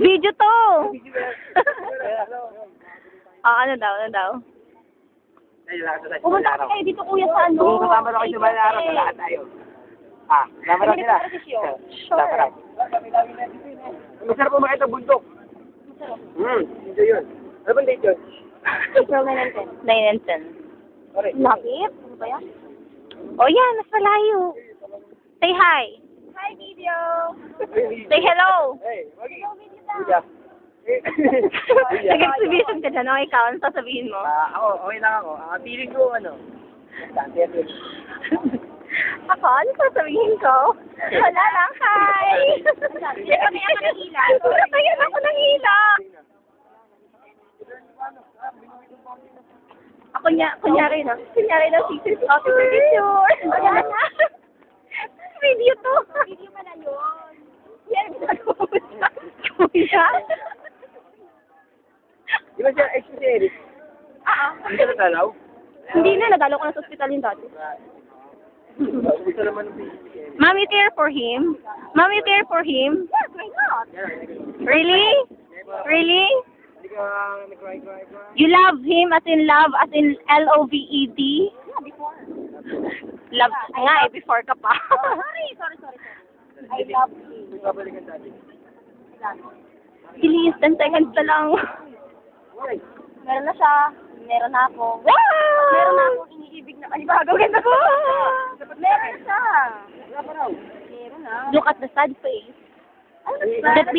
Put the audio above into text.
Video to! Ano daw? Pumunta ka kayo dito, kuya, sa ano? Kung kasama na kayo sa Manaro, sa lahat tayo. Kasama na sila. Sure. Masarap umakit ang bundok. Hindi yun. Ano bang date yun? April 9 and 10. 9 and 10. Lapit? Ano ba yan? Oh, yan. Mas malayo. Say hi. Hi, video. Say hello. Hey, Hello, video daw. Nag-exhibition ka dyan, no? Ikaw, ano sasabihin mo? Ako, okay lang ako. Feeling ko, Ako, ano sasabihin ko? Wala lang, hi! Kami ako ng hila. Kaya ako ng hila. Kunyari na, picture. Wala na. Video to. Video pala yun. Yan, ginagawa mo siya. Kuya? Di ba siya ex-series? Hindi ka natalaw? Hindi na, nadalo ko na sa ospital yung dati. Gusto naman ng Mom, you care for him? Mom, you care for him? Yes, why not? Really? Really? Hindi ka nag-cry. You love him as in L-O-V-E-D? Yeah, before. Love nga eh, before ka pa. Sorry. I love him. Babalikan dati. Please, 10 seconds na lang. Why? Meron na siya. Meron na ako. Wow! Meron na akong iniibig na kanibagawin ako. Meron siya. Wala pa raw. Look at the sad face. That